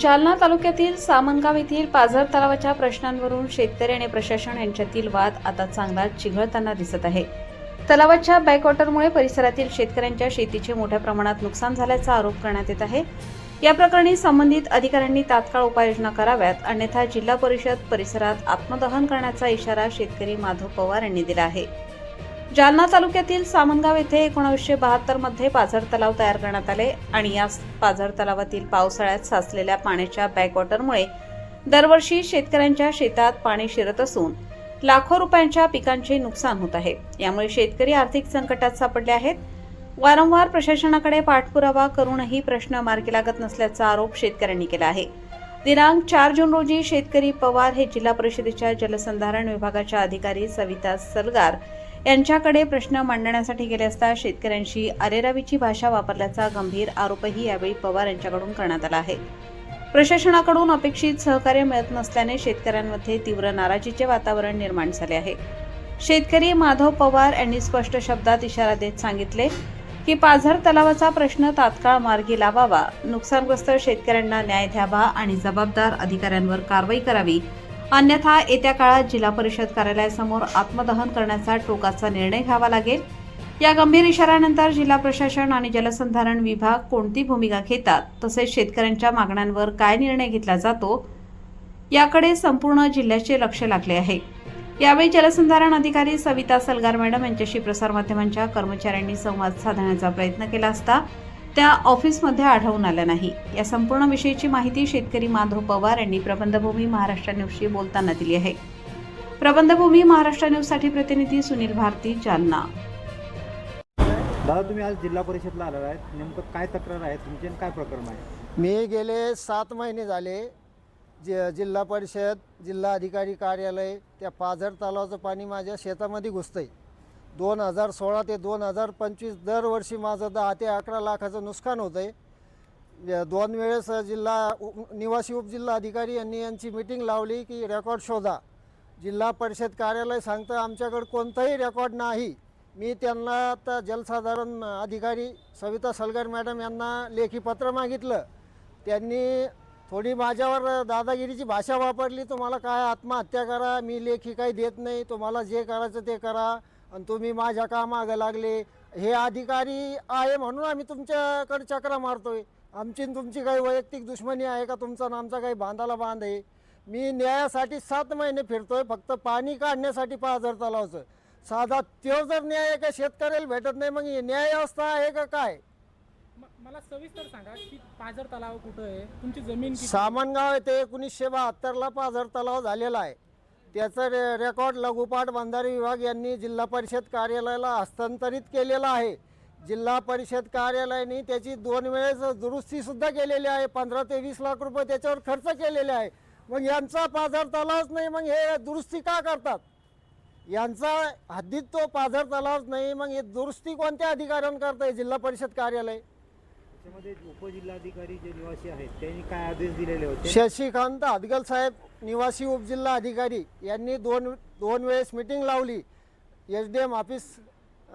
जालना तालुक्यातील सामनगाव येथील पाझर तलावाच्या प्रश्नांवरून शेतकरी आणि प्रशासन यांच्यातील वाद आता चांगला चिघळताना दिसत आहे। तलावाच्या बॅकवॉटरमुळे परिसरातील शेतकऱ्यांच्या शेतीचे मोठ्या प्रमाणात नुकसान झाल्याचा आरोप करण्यात येत आहे। या प्रकरणी संबंधित अधिकाऱ्यांनी तात्काळ उपाययोजना कराव्यात, अन्यथा जिल्हा परिषद परिसरात आत्मदहन करण्याचा इशारा शेतकरी माधव पवार यांनी दिला आहे। जालना तालुक्यातील सामनगाव येथे 1972 मध्ये पाझर तलाव तयार करण्यात आले आणि या पाझर तलावातील पावसाळ्यात साचलेल्या पाण्याच्या बॅकवॉटरमुळे दरवर्षी शेतकऱ्यांच्या शेतात पाणी शिरत असून लाखो रुपयांच्या पिकांचे नुकसान होत आहे। यामुळे शेतकरी आर्थिक संकटात सापडले आहेत। वारंवार प्रशासनाकडे पाठपुरावा करूनही प्रश्न मार्गी लागत नसल्याचा आरोप शेतकऱ्यांनी केला आहे। दिनांक 4 जून रोजी शेतकरी पवार हे जिल्हा परिषदेच्या जलसंधारण विभागाच्या अधिकारी सविता सलगार यांच्याकडे प्रश्न मांडण्यासाठी गेले असता शेतकऱ्यांशी अरेरावीची भाषा वापरल्याचा गंभीर आरोपही यावेळी पवार यांच्याकडून करण्यात आला आहे। प्रशासनाकडून अपेक्षित सहकार्य मिळत नसल्याने शेतकऱ्यांमध्ये तीव्र नाराजीचे वातावरण निर्माण झाले आहे। शेतकरी माधव पवार यांनी स्पष्ट शब्दात इशारा देत सांगितले की पाझर तलावाचा प्रश्न तात्काळ मार्गी लावावा, नुकसानग्रस्त शेतकऱ्यांना न्याय द्यावा आणि जबाबदार अधिकाऱ्यांवर कारवाई करावी, अन्यथा येत्या काळात जिल्हा परिषद कार्यालयासमोर आत्मदहन करण्याचा टोकाचा निर्णय घ्यावा लागेल। या गंभीर इशाऱ्यानंतर जिल्हा प्रशासन आणि जलसंधारण विभाग कोणती भूमिका घेतात, तसेच शेतकऱ्यांच्या मागण्यांवर काय निर्णय घेतला जातो, याकडे संपूर्ण जिल्ह्याचे लक्ष लागले आहे। यावेळी जलसंधारण अधिकारी सविता सलगार मॅडम यांच्याशी प्रसारमाध्यमांच्या कर्मचाऱ्यांनी संवाद साधण्याचा प्रयत्न केला असता त्या ऑफिसमध्ये आढळून आल्या नाही। या संपूर्ण विषयीची माहिती शेतकरी माधव पवार यांनी प्रबंधभूमी महाराष्ट्र न्यूजशी बोलताना दिली आहे। प्रबंधभूमी महाराष्ट्र न्यूजसाठी प्रतिनिधी सुनील भारती, जालना। दादा, तुम्ही आज जिल्हा परिषदला आला आहेत, नेमकं काय तक्रार आहे तुमची आणि काय प्रकरण आहे? मी गेले 7 महिने झाले जिल्हा परिषद, जिल्हा अधिकारी कार्यालय, त्या पाझर तलावाचं पाणी माझ्या शेतामध्ये घुसतंय। 2016 ते 2025 दरवर्षी माझं 10 ते 11 लाखाचं नुकसान होतं आहे। 2 वेळेस निवासी उपजिल्हा अधिकारी यांनी यांची मीटिंग लावली की रेकॉर्ड शोधा। जिल्हा परिषद कार्यालय सांगतं आमच्याकडे कोणताही रेकॉर्ड नाही। मी त्यांना आता जलसाधारण अधिकारी सविता सलगार मॅडम यांना लेखी पत्र मागितलं। त्यांनी थोडी माझ्यावर दादागिरीची भाषा वापरली, तुम्हाला काय आत्महत्या करा, मी लेखी काही देत नाही, तुम्हाला जे करायचं ते करा आणि तुम्ही माझ्या कामागे लागले। हे अधिकारी आहे म्हणून आम्ही तुमच्याकडे चक्रा मारतोय। आमची तुमची काही वैयक्तिक दुश्मनी आहे का? तुमचा आणि आमचा काही बांधाला बांध आहे? मी न्यायासाठी 7 महिने फिरतोय फक्त पाणी काढण्यासाठी पाझर तलावाचं। साधा तो जर न्याय एका शेतकऱ्याला भेटत नाही, मग न्याय व्यवस्था आहे का काय? मला सविस्तर सांगा की पाझर तलाव कुठं आहे, तुमची जमीन किती? सामनगाव येथे 1972ला पाझर तलाव झालेला आहे। त्याचं रेकॉर्ड लघुपाट बंधारे विभाग यांनी जिल्हा परिषद कार्यालयाला हस्तांतरित केलेला आहे। जिल्हा परिषद कार्यालयाने त्याची 2 वेळेस दुरुस्तीसुद्धा केलेली आहे। 15 ते 20 लाख रुपये त्याच्यावर खर्च केलेले आहे। मग यांचा पाझर तलावच नाही, मग हे दुरुस्ती का करतात? यांचा हद्दीत तो पाझर तलावच नाही, मग हे दुरुस्ती कोणत्या अधिकाऱ्यांनी करताय? जिल्हा परिषद कार्यालय। त्यामध्ये उपजिल्हाधिकारी जे निवासी आहेत त्यांनी काय आदेश दिलेले होते? शशिकांत हदगल साहेब, निवासी उपजिल्हा अधिकारी यांनी दोन वेळेस मीटिंग लावली। SDM ऑफिस,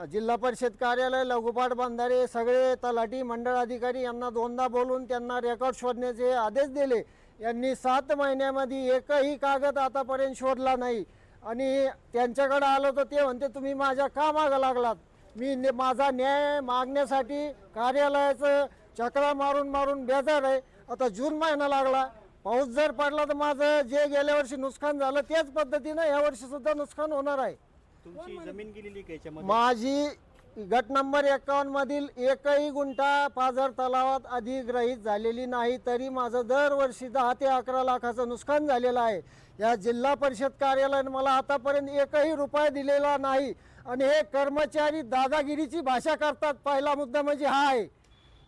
जिल्हा परिषद कार्यालय, लघुपाट बंधारे, सगळे तलाठी मंडळ अधिकारी यांना 2दा बोलून त्यांना रेकॉर्ड शोधण्याचे आदेश दिले। यांनी 7 महिन्यामध्ये एकही कागद आतापर्यंत शोधला नाही आणि त्यांच्याकडे आलो तर ते म्हणते तुम्ही माझ्या का मागं लागलात? मी माझा न्याय मागण्यासाठी कार्यालयाचं चक्रा मारून बेजार आहे। आता जून महिना लागला, पाऊस जर पडला तर माझं जे गेल्या वर्षी नुकसान झालं त्याच पद्धतीनं यावर्षी सुद्धा नुकसान होणार आहे। तुमची जमीन गेलेली का याच्यामध्ये? माझी गट नंबर 51 मधील एकही गुंठा पाझर तलावात अधिग्रहित झालेली नाही, तरी माझं दरवर्षी 10 ते 11 लाखाचं नुकसान झालेलं आहे। या जिल्हा परिषद कार्यालयाने मला आतापर्यंत एकही रुपया दिलेला नाही आणि हे कर्मचारी दादागिरीची भाषा करतात। पहिला मुद्दा म्हणजे हा आहे,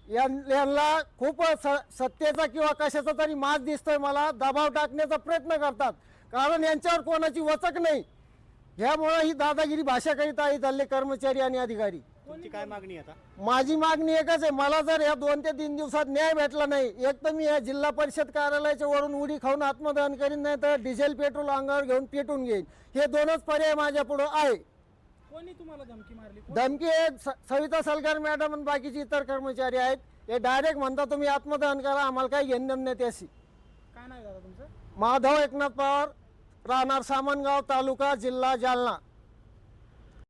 यांना खूप सत्तेचा किंवा कशाचा तरी माज दिसतोय, मला दबाव टाकण्याचा प्रयत्न करतात, कारण यांच्यावर कोणाची वचक नाही। यामुळे ही दादागिरी भाषा करीत आहेत हल्ले कर्मचारी आणि अधिकारी। तुमची काय मागणी आता? माझी मागणी एकच आहे, मला जर या 2 ते 3 दिवसात न्याय भेटला नाही, एक तर मी या जिल्हा परिषद कार्यालयाच्या वरून उडी खाऊन आत्मदहन करीन, नाही तर डिझेल पेट्रोल अंगावर घेऊन पेटून घेईन। हे 2च पर्याय माझ्या पुढे आहे। कोणी तुम्हाला धमकी मारली? धमकी सविता सलगार मॅडम आणि बाकीचे इतर कर्मचारी आहेत। हे डायरेक्ट म्हणतात तुम्ही आत्मदहन करा, आम्हाला काही घेणं नाही त्याशी। माधव एकनाथ पवार, राहणार सामनगाव, तालुका, जिल्हा जालना.